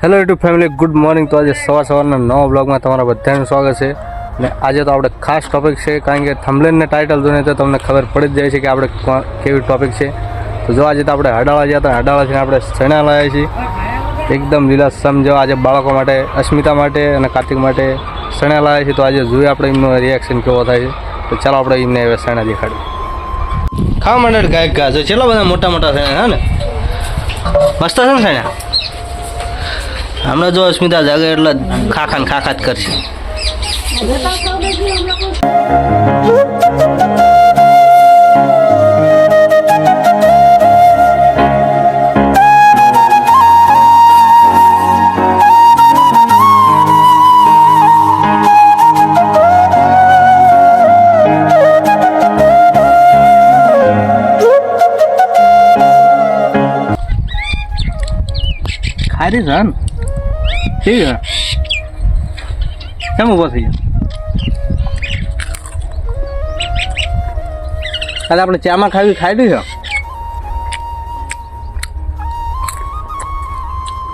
Hello YouTube family, good morning. તો આજે સવારના નવા બ્લોગમાં તમારા બધાનું સ્વાગત છે. અને આજે તો આપણે ખાસ ટોપિક છે, કારણ કે થંબનેલ ને ટાઇટલ જોઈને તો તમને ખબર પડી જ જાય છે કે આપણે કેવી ટોપિક છે. તો જો આજે તો આપણે હડાળા ગયા હતા, હડાળાથી આપણે ચણા લાવ્યા છીએ એકદમ લીલાછમ. જો આજે બાળકો માટે, અસ્મિતા માટે અને કાર્તિક માટે ચણા લાવ્યા છીએ. તો આજે જોઈએ આપણે એમનું રિએક્શન કેવો થાય છે. તો ચાલો આપણે એમને હવે ચણા દેખાડીએ. ખાવા માંડે ગાયક ઘા જો ચેલા બધા મોટા મોટા ચણા હા ને, મસ્ત છે ને ચણા. હમણાં જો અસ્મિતા જાગે એટલે ખાખા જ કરશે. ખારી છે ને ठीक है કેમ ઊભો થઈ ગયો? કાલે આપણે ચામાં ખાઈ દીધી છે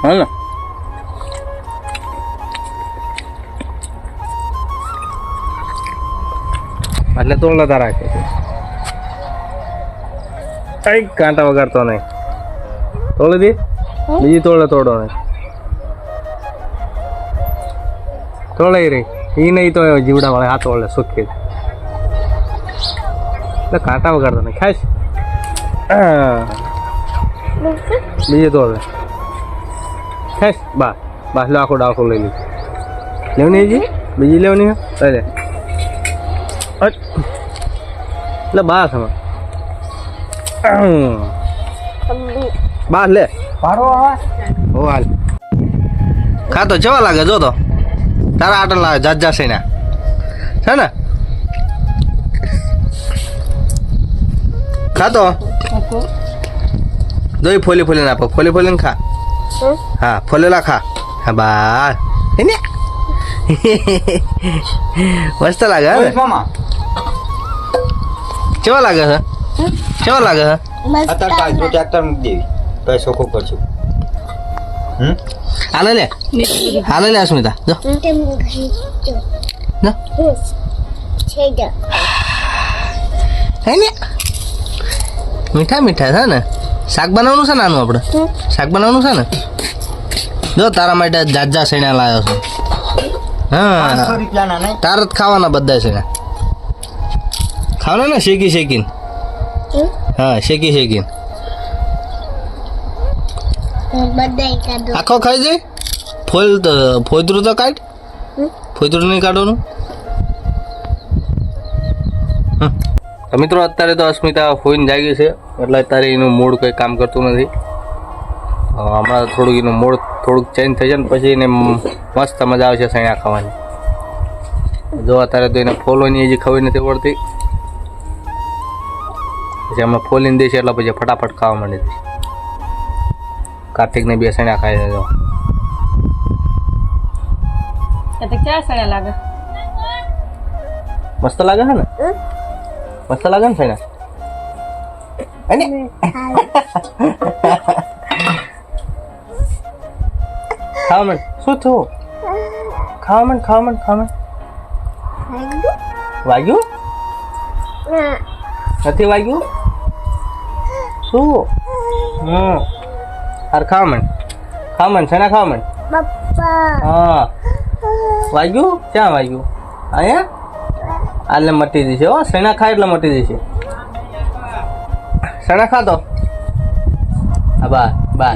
હા ને. એટલે તોડતા રાખે છે, કઈ કાંટા વગાડતો નહીં. તોડી દે, બીજી તોડો નહીં. તોડાઈ રહી એ નહીં તો જીવડા વાળે હાથ વળે સુખી એટલે કાંટા વગાડતો નહીં. ખાઈશ બીજે તોડે ખાઈશ બા લો આખો ડાખો લઈ લીધું. લેવની જી બીજી લેવની લઈ લે એટલે બા સમા બા લે ઓ હાલ ખાતો કેવા લાગે જો તો તારા આટલ લાવે જાજા છે ને ખાતો દોઈ ફોલી આપો, ફોલીને ખા. હા ફોલેલા ખા. હા બા એને મસ્ત લાગે હે મામા. કેવા લાગે છે? અત્યારે ટ્રેક્ટર મૂકી દેવી પછી સોખો કરશું. હાલે લે અસ્મિતા જો મીઠા છે ને. શાક બનાવવાનું છે ને આનું આપણે શાક બનાવવાનું છે ને. જો તારા માટે જાજા શેણા લાવ્યો છું. હા તાર જ ખાવાના બધા શેણા ખાવાના ને શેકીને. હા શેકીને આખો ખાઈ જાય. ફોતરું તો કાઢ, ફોતરું નહીં કાઢવાનું. તો મિત્રો અત્યારે તો અસ્મિતા ફોઈને જાગી છે એટલે અત્યારે એનું મૂડ કંઈ કામ કરતું નથી. હમણાં થોડુંક એનું મૂડ થોડુંક ચેન્જ થઈ જાય ને પછી એને મસ્ત મજા આવશે સૈણા ખાવાની. જો અત્યારે તો એને ફોલોની હજી ખબર નથી પડતી, પછી હમણાં ફોલીને દઈશું એટલે પછી ફટાફટ ખાવા માંડી દઈશ. કાર્તિકને બે સૈણા ખાઈ દેજો. મસ્ત લાગે છે ને, મસ્ત લાગે ને સૈણા. ખાવા માંડ. શું થયું? ખાવા માંડ. વાગ્યું નથી? વાગ્યું શું? અરે ખાવા માંડ સૈણા ખાવા માંડ. હા વાગ્યું? ક્યાં વાગ્યું? અહીંયા આલે મટી જશે હો. સૈણા ખાય એટલે મટી જશે. સૈણા ખાતો હા બા